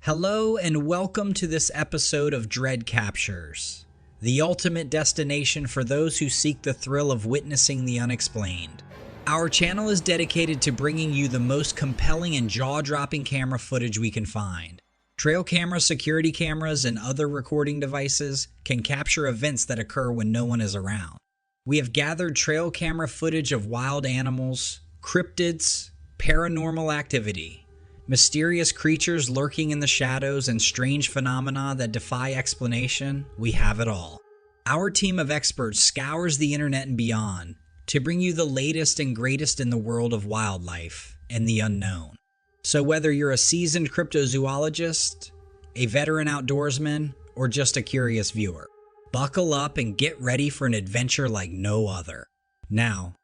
Hello and welcome to this episode of Dread Captures, the ultimate destination for those who seek the thrill of witnessing the unexplained. Our channel is dedicated to bringing you the most compelling and jaw-dropping camera footage we can find. Trail camera, security cameras, and other recording devices can capture events that occur when no one is around. We have gathered trail camera footage of wild animals, cryptids, paranormal activity, mysterious creatures lurking in the shadows, and strange phenomena that defy explanation. We have it all. Our team of experts scours the internet and beyond to bring you the latest and greatest in the world of wildlife and the unknown. So whether you're a seasoned cryptozoologist, a veteran outdoorsman, or just a curious viewer, buckle up and get ready for an adventure like no other. Now,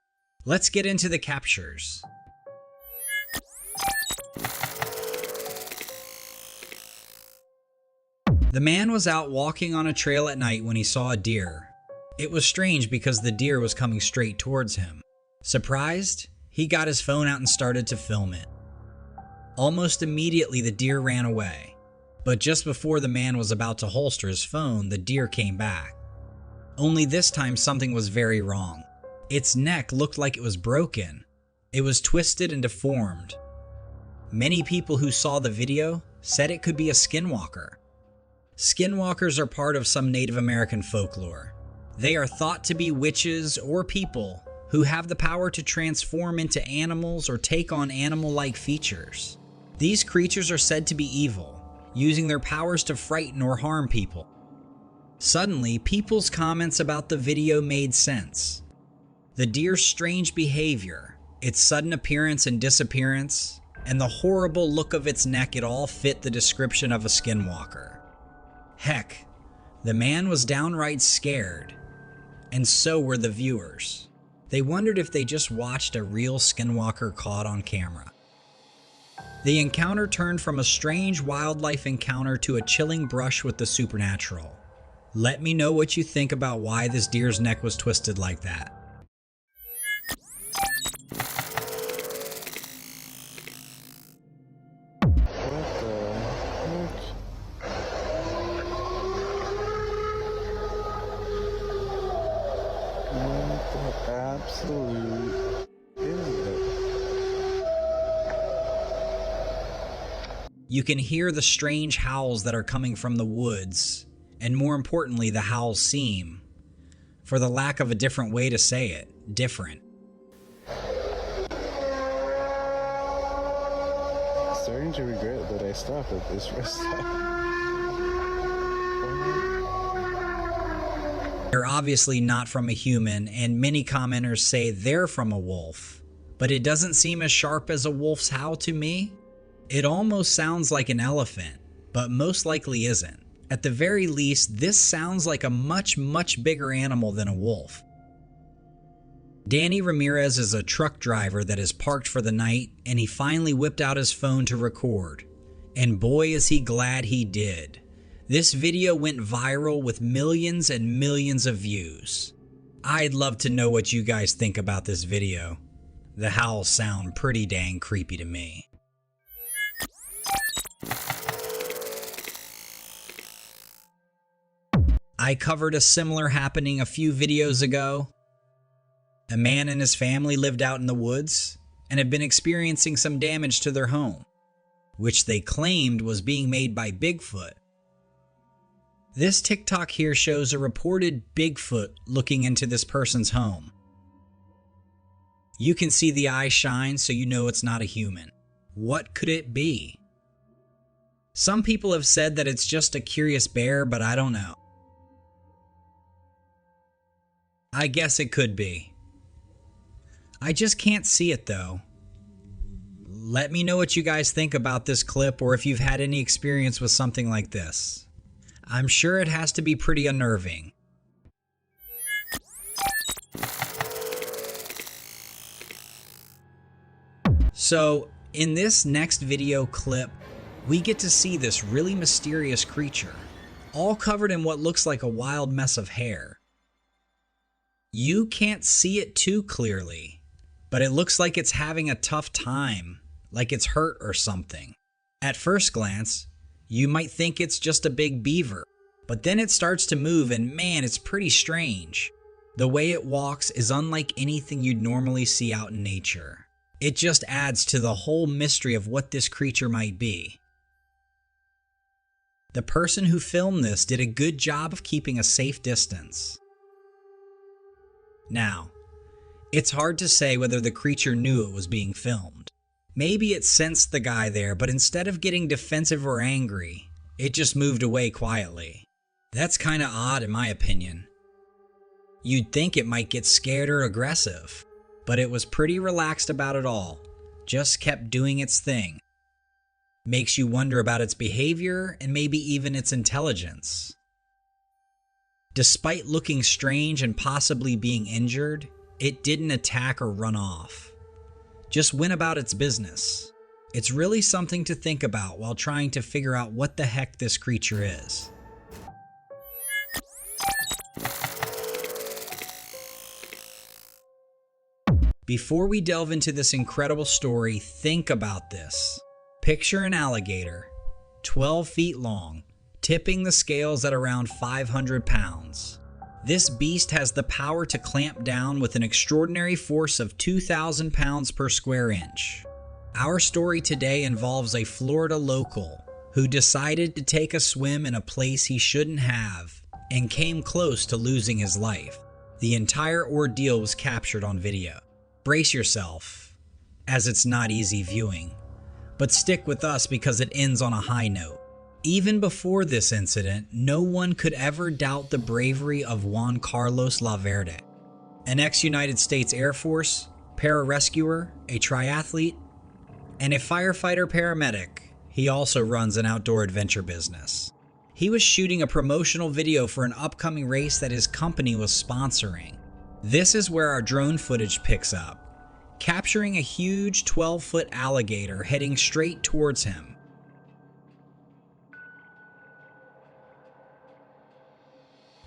let's get into the captures. The man was out walking on a trail at night when he saw a deer. It was strange because the deer was coming straight towards him. Surprised, he got his phone out and started to film it. Almost immediately, the deer ran away. But just before the man was about to holster his phone, the deer came back. Only this time something was very wrong. Its neck looked like it was broken. It was twisted and deformed. Many people who saw the video said it could be a skinwalker. Skinwalkers are part of some Native American folklore. They are thought to be witches or people who have the power to transform into animals or take on animal-like features. These creatures are said to be evil, using their powers to frighten or harm people. Suddenly, people's comments about the video made sense. The deer's strange behavior, its sudden appearance and disappearance, and the horrible look of its neck, it all fit the description of a skinwalker. Heck, the man was downright scared, and so were the viewers. They wondered if they just watched a real skinwalker caught on camera. The encounter turned from a strange wildlife encounter to a chilling brush with the supernatural. Let me know what you think about why this deer's neck was twisted like that. Absolute is it? You can hear the strange howls that are coming from the woods, and more importantly, the howls seem, for the lack of a different way to say it, different. Starting to regret that I stopped at this rest stop. They're obviously not from a human, and many commenters say they're from a wolf, but it doesn't seem as sharp as a wolf's howl to me. It almost sounds like an elephant, but most likely isn't. At the very least, this sounds like a much bigger animal than a wolf. Danny Ramirez is a truck driver that is parked for the night, and he finally whipped out his phone to record. And boy is he glad he did. This video went viral with millions and millions of views. I'd love to know what you guys think about this video. The howls sound pretty dang creepy to me. I covered a similar happening a few videos ago. A man and his family lived out in the woods and had been experiencing some damage to their home, which they claimed was being made by Bigfoot. This TikTok here shows a reported Bigfoot looking into this person's home. You can see the eyes shine, so you know it's not a human. What could it be? Some people have said that it's just a curious bear, but I don't know. I guess it could be. I just can't see it though. Let me know what you guys think about this clip, or if you've had any experience with something like this. I'm sure it has to be pretty unnerving. So, in this next video clip, we get to see this really mysterious creature, all covered in what looks like a wild mess of hair. You can't see it too clearly, but it looks like it's having a tough time, like it's hurt or something. At first glance, You might think it's just a big beaver, but then it starts to move and man, it's pretty strange. The way it walks is unlike anything you'd normally see out in nature. It just adds to the whole mystery of what this creature might be. The person who filmed this did a good job of keeping a safe distance. Now, it's hard to say whether the creature knew it was being filmed. Maybe it sensed the guy there, but instead of getting defensive or angry, it just moved away quietly. That's kinda odd in my opinion. You'd think it might get scared or aggressive, but it was pretty relaxed about it all, just kept doing its thing. Makes you wonder about its behavior and maybe even its intelligence. Despite looking strange and possibly being injured, it didn't attack or run off. Just went about its business. It's really something to think about while trying to figure out what the heck this creature is. Before we delve into this incredible story, think about this. Picture an alligator, 12 feet long, tipping the scales at around 500 pounds. This beast has the power to clamp down with an extraordinary force of 2,000 pounds per square inch. Our story today involves a Florida local who decided to take a swim in a place he shouldn't have and came close to losing his life. The entire ordeal was captured on video. Brace yourself, as it's not easy viewing, but stick with us because it ends on a high note. Even before this incident, no one could ever doubt the bravery of Juan Carlos Laverde, an ex-United States Air Force, pararescuer, a triathlete, and a firefighter-paramedic. He also runs an outdoor adventure business. He was shooting a promotional video for an upcoming race that his company was sponsoring. This is where our drone footage picks up, capturing a huge 12-foot alligator heading straight towards him.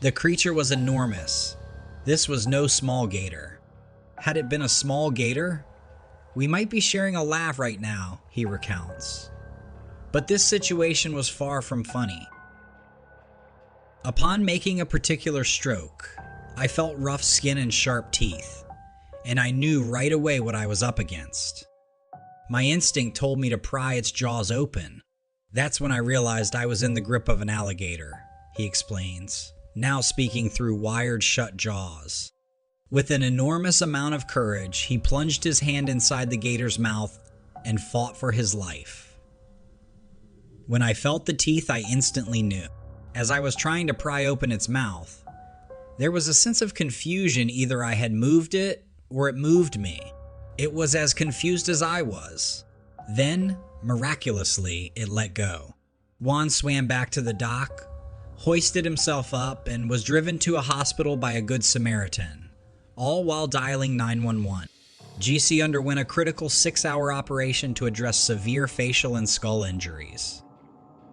The creature was enormous. This was no small gator. Had it been a small gator, we might be sharing a laugh right now, he recounts. But this situation was far from funny. Upon making a particular stroke, I felt rough skin and sharp teeth, and I knew right away what I was up against. My instinct told me to pry its jaws open. That's when I realized I was in the grip of an alligator, he explains, now speaking through wired shut jaws. With an enormous amount of courage, he plunged his hand inside the gator's mouth and fought for his life. When I felt the teeth, I instantly knew. As I was trying to pry open its mouth, there was a sense of confusion. Either I had moved it or it moved me. It was as confused as I was. Then, miraculously, it let go. Juan swam back to the dock, hoisted himself up, and was driven to a hospital by a good Samaritan, all while dialing 911. GC underwent a critical 6-hour operation to address severe facial and skull injuries.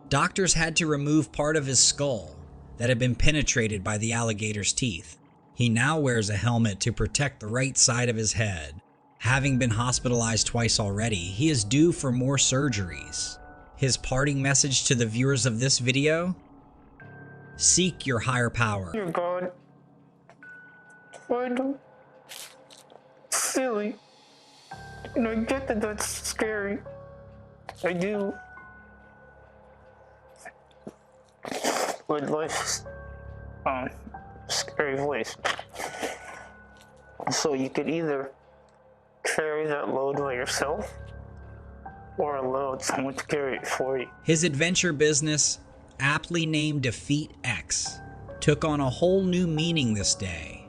Doctors had to remove part of his skull that had been penetrated by the alligator's teeth. He now wears a helmet to protect the right side of his head. Having been hospitalized twice already, he is due for more surgeries. His parting message to the viewers of this video? Seek your higher power. Dear God, I know, silly, and I get that that's scary. I do. But life's scary place. So you could either carry that load by yourself or allow someone to carry it for you. His adventure business, aptly named Defeat X, took on a whole new meaning this day,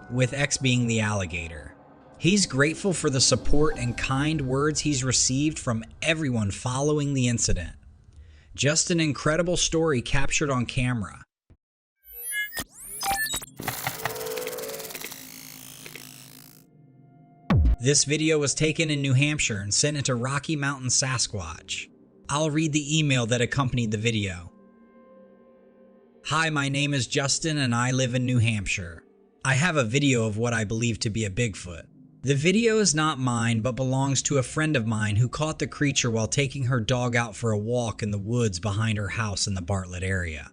with X being the alligator. He's grateful for the support and kind words he's received from everyone following the incident. Just an incredible story captured on camera. This video was taken in New Hampshire and sent into Rocky Mountain Sasquatch. I'll read the email that accompanied the video. Hi, my name is Justin and I live in New Hampshire. I have a video of what I believe to be a Bigfoot. The video is not mine, but belongs to a friend of mine who caught the creature while taking her dog out for a walk in the woods behind her house in the Bartlett area.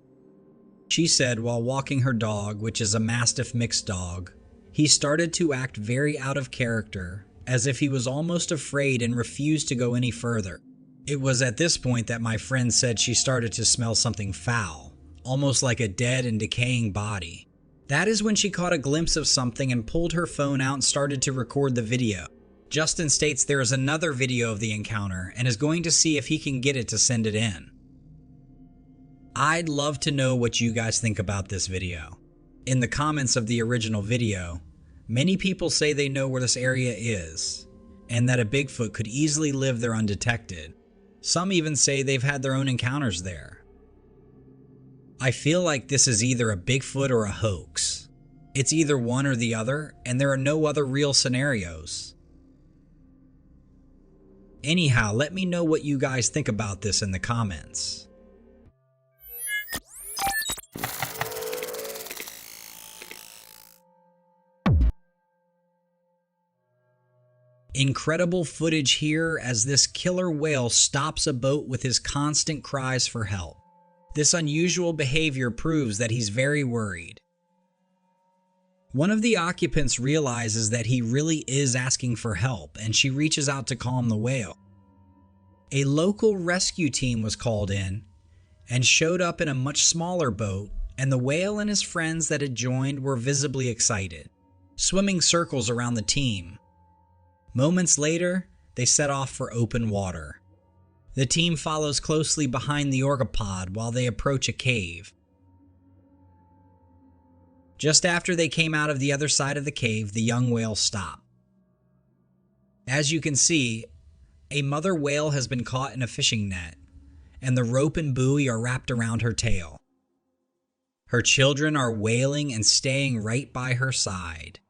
She said while walking her dog, which is a Mastiff mixed dog, he started to act very out of character, as if he was almost afraid and refused to go any further. It was at this point that my friend said she started to smell something foul, almost like a dead and decaying body. That is when she caught a glimpse of something and pulled her phone out and started to record the video. Justin states there is another video of the encounter and is going to see if he can get it to send it in. I'd love to know what you guys think about this video. In the comments of the original video, many people say they know where this area is, and that a Bigfoot could easily live there undetected. Some even say they've had their own encounters there. I feel like this is either a Bigfoot or a hoax. It's either one or the other, and there are no other real scenarios. Anyhow, let me know what you guys think about this in the comments. Incredible footage here as this killer whale stops a boat with his constant cries for help. This unusual behavior proves that he's very worried. One of the occupants realizes that he really is asking for help, and she reaches out to calm the whale. A local rescue team was called in and showed up in a much smaller boat, and the whale and his friends that had joined were visibly excited, swimming circles around the team. Moments later, they set off for open water. The team follows closely behind the Orca pod while they approach a cave. Just after they came out of the other side of the cave, the young whale stopped. As you can see, a mother whale has been caught in a fishing net, and the rope and buoy are wrapped around her tail. Her children are wailing and staying right by her side.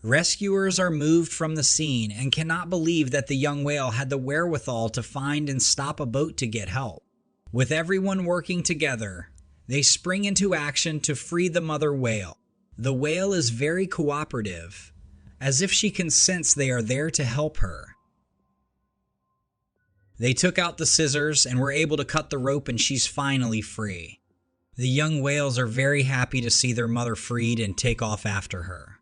Rescuers are moved from the scene and cannot believe that the young whale had the wherewithal to find and stop a boat to get help. With everyone working together, they spring into action to free the mother whale. The whale is very cooperative, as if she can sense they are there to help her. They took out the scissors and were able to cut the rope, and she's finally free. The young whales are very happy to see their mother freed and take off after her.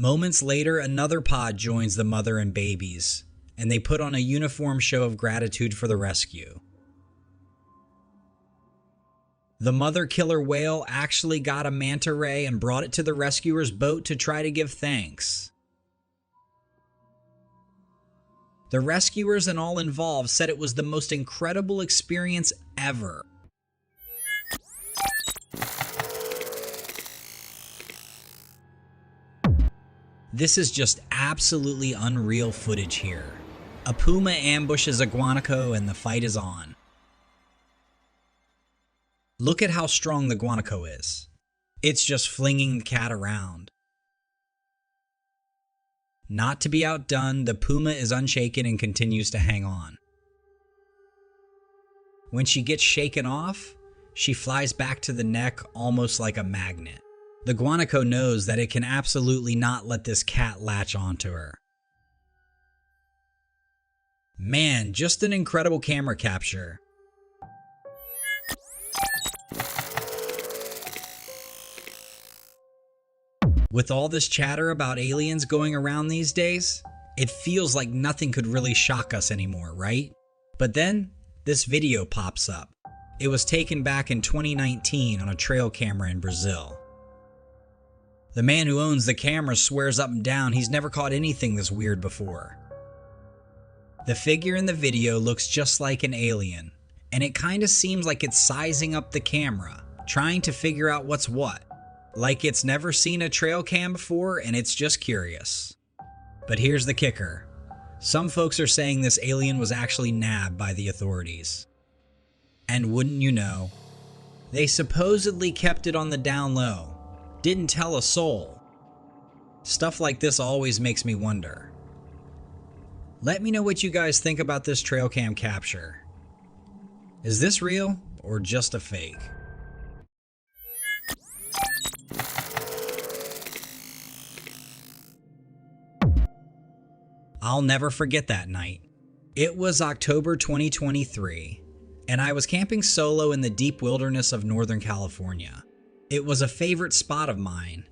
Moments later, another pod joins the mother and babies, and they put on a uniform show of gratitude for the rescue. The mother killer whale actually got a manta ray and brought it to the rescuer's boat to try to give thanks. The rescuers and all involved said it was the most incredible experience ever. This is just absolutely unreal footage here. A puma ambushes a guanaco and the fight is on. Look at how strong the guanaco is. It's just flinging the cat around. Not to be outdone, the puma is unshaken and continues to hang on. When she gets shaken off, she flies back to the neck almost like a magnet. The guanaco knows that it can absolutely not let this cat latch onto her. Man, just an incredible camera capture. With all this chatter about aliens going around these days, it feels like nothing could really shock us anymore, right? But then, this video pops up. It was taken back in 2019 on a trail camera in Brazil. The man who owns the camera swears up and down he's never caught anything this weird before. The figure in the video looks just like an alien, and it kinda seems like it's sizing up the camera, trying to figure out what's what. Like it's never seen a trail cam before and it's just curious. But here's the kicker. Some folks are saying this alien was actually nabbed by the authorities. And wouldn't you know, they supposedly kept it on the down low. Didn't tell a soul. Stuff like this always makes me wonder. Let me know what you guys think about this trail cam capture. Is this real or just a fake? I'll never forget that night. It was October 2023, and I was camping solo in the deep wilderness of Northern California. It was a favorite spot of mine,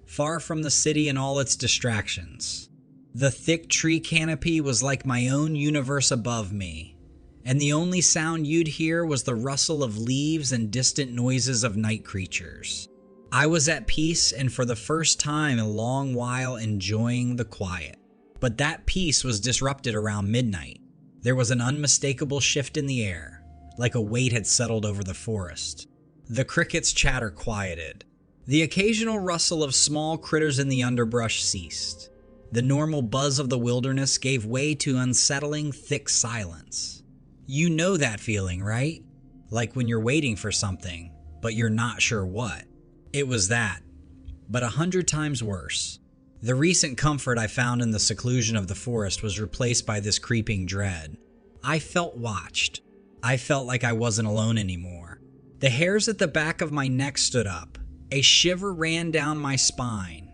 far from the city and all its distractions. The thick tree canopy was like my own universe above me, and the only sound you'd hear was the rustle of leaves and distant noises of night creatures. I was at peace and for the first time in a long while enjoying the quiet. But that peace was disrupted around midnight. There was an unmistakable shift in the air, like a weight had settled over the forest. The crickets' chatter quieted. The occasional rustle of small critters in the underbrush ceased. The normal buzz of the wilderness gave way to unsettling, thick silence. You know that feeling, right? Like when you're waiting for something, but you're not sure what. It was that, but 100 times worse. The recent comfort I found in the seclusion of the forest was replaced by this creeping dread. I felt watched. I felt like I wasn't alone anymore. The hairs at the back of my neck stood up. A shiver ran down my spine,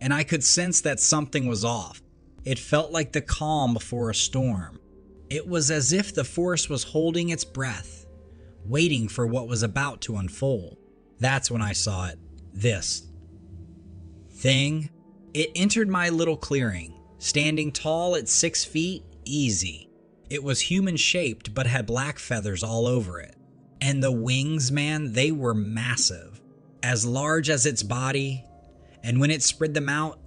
and I could sense that something was off. It felt like the calm before a storm. It was as if the forest was holding its breath, waiting for what was about to unfold. That's when I saw it. This thing. It entered my little clearing, standing tall at 6 feet, easy. It was human-shaped but had black feathers all over it. And the wings, man, they were massive. As large as its body, and when it spread them out,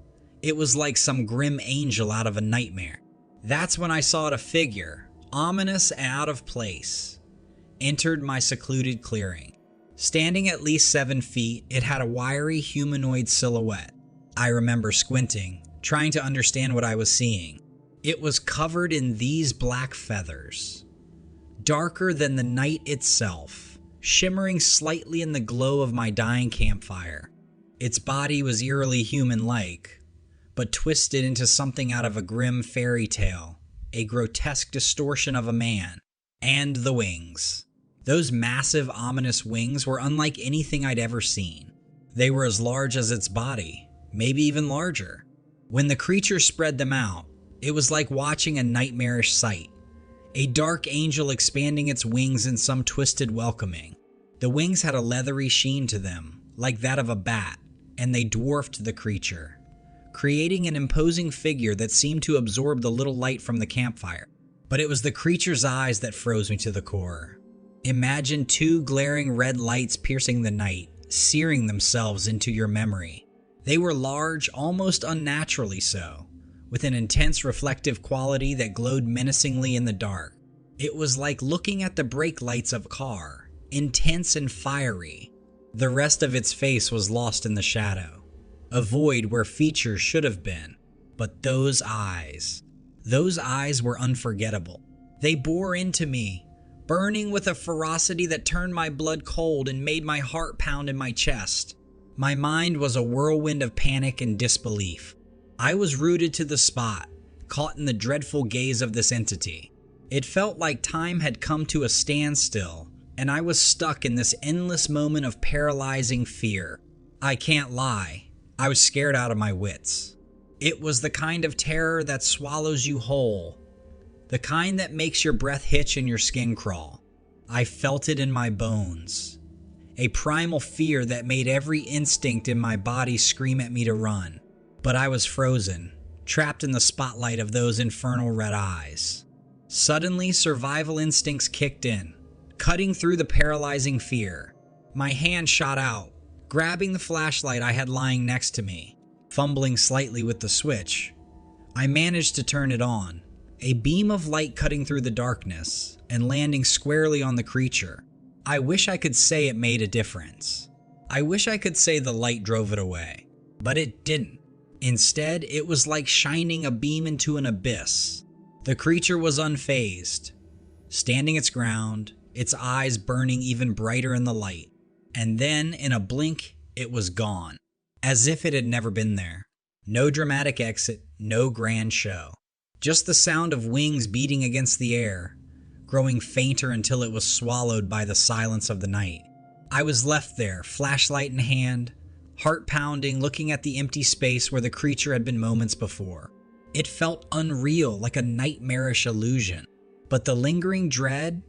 it was like some grim angel out of a nightmare. That's when I saw it, a figure, ominous and out of place, entered my secluded clearing. Standing at least 7 feet, it had a wiry humanoid silhouette. I remember squinting, trying to understand what I was seeing. It was covered in these black feathers, darker than the night itself, shimmering slightly in the glow of my dying campfire. Its body was eerily human-like, but twisted into something out of a grim fairy tale, a grotesque distortion of a man, and the wings. Those massive, ominous wings were unlike anything I'd ever seen. They were as large as its body, maybe even larger. When the creature spread them out, it was like watching a nightmarish sight. A dark angel expanding its wings in some twisted welcoming. The wings had a leathery sheen to them, like that of a bat, and they dwarfed the creature, creating an imposing figure that seemed to absorb the little light from the campfire. But it was the creature's eyes that froze me to the core. Imagine 2 glaring red lights piercing the night, searing themselves into your memory. They were large, almost unnaturally so, with an intense reflective quality that glowed menacingly in the dark. It was like looking at the brake lights of a car, intense and fiery. The rest of its face was lost in the shadow, a void where features should have been. But those eyes were unforgettable. They bore into me, burning with a ferocity that turned my blood cold and made my heart pound in my chest. My mind was a whirlwind of panic and disbelief. I was rooted to the spot, caught in the dreadful gaze of this entity. It felt like time had come to a standstill, and I was stuck in this endless moment of paralyzing fear. I can't lie, I was scared out of my wits. It was the kind of terror that swallows you whole, the kind that makes your breath hitch and your skin crawl. I felt it in my bones, a primal fear that made every instinct in my body scream at me to run. But I was frozen, trapped in the spotlight of those infernal red eyes. Suddenly, survival instincts kicked in, cutting through the paralyzing fear. My hand shot out, grabbing the flashlight I had lying next to me. Fumbling slightly with the switch, I managed to turn it on, a beam of light cutting through the darkness and landing squarely on the creature. I wish I could say it made a difference. I wish I could say the light drove it away, but it didn't. Instead, it was like shining a beam into an abyss. The creature was unfazed, standing its ground, its eyes burning even brighter in the light. And then, in a blink, it was gone, as if it had never been there. No dramatic exit, no grand show. Just the sound of wings beating against the air, growing fainter until it was swallowed by the silence of the night. I was left there, flashlight in hand, heart pounding, looking at the empty space where the creature had been moments before. It felt unreal, like a nightmarish illusion. But the lingering dread,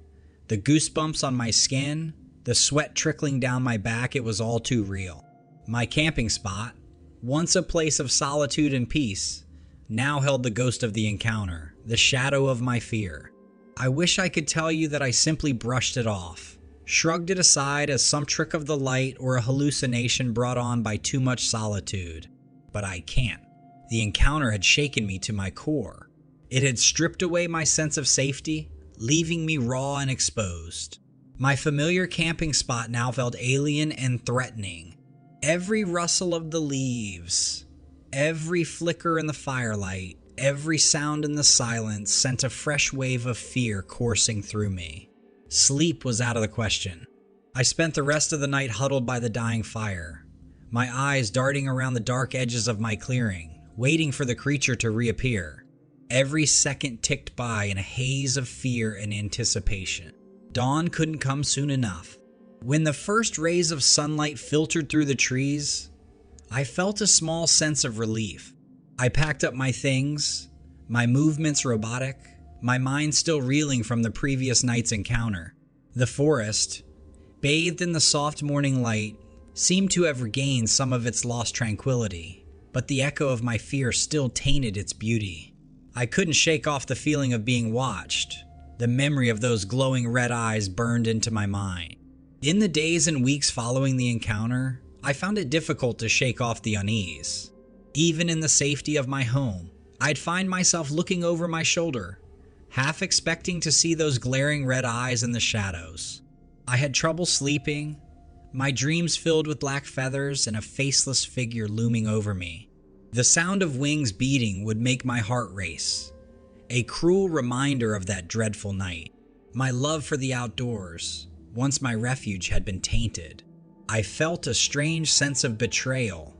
the goosebumps on my skin, the sweat trickling down my back, it was all too real. My camping spot, once a place of solitude and peace, now held the ghost of the encounter, the shadow of my fear. I wish I could tell you that I simply brushed it off, shrugged it aside as some trick of the light or a hallucination brought on by too much solitude. But I can't. The encounter had shaken me to my core. It had stripped away my sense of safety, leaving me raw and exposed. My familiar camping spot now felt alien and threatening. Every rustle of the leaves, every flicker in the firelight, every sound in the silence sent a fresh wave of fear coursing through me. Sleep was out of the question. I spent the rest of the night huddled by the dying fire, my eyes darting around the dark edges of my clearing, waiting for the creature to reappear. Every second ticked by in a haze of fear and anticipation. Dawn couldn't come soon enough. When the first rays of sunlight filtered through the trees, I felt a small sense of relief. I packed up my things, my movements robotic, my mind still reeling from the previous night's encounter. The forest, bathed in the soft morning light, seemed to have regained some of its lost tranquility, but the echo of my fear still tainted its beauty. I couldn't shake off the feeling of being watched. The memory of those glowing red eyes burned into my mind. In the days and weeks following the encounter, I found it difficult to shake off the unease. Even in the safety of my home, I'd find myself looking over my shoulder, half expecting to see those glaring red eyes in the shadows. I had trouble sleeping, my dreams filled with black feathers and a faceless figure looming over me. The sound of wings beating would make my heart race, a cruel reminder of that dreadful night. My love for the outdoors, once my refuge, had been tainted. I felt a strange sense of betrayal.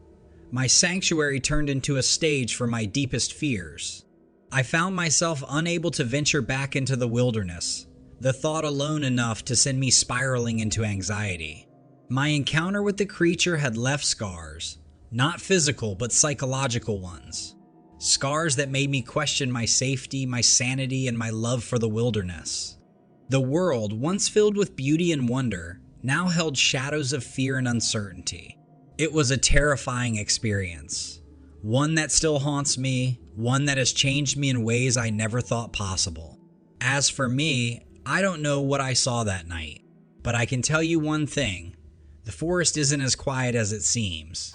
My sanctuary turned into a stage for my deepest fears. I found myself unable to venture back into the wilderness, the thought alone enough to send me spiraling into anxiety. My encounter with the creature had left scars, not physical but psychological ones. Scars that made me question my safety, my sanity, and my love for the wilderness. The world, once filled with beauty and wonder, now held shadows of fear and uncertainty. It was a terrifying experience, one that still haunts me, one that has changed me in ways I never thought possible. As for me, I don't know what I saw that night, but I can tell you one thing: the forest isn't as quiet as it seems.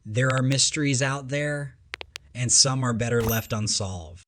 There are mysteries out there, and some are better left unsolved.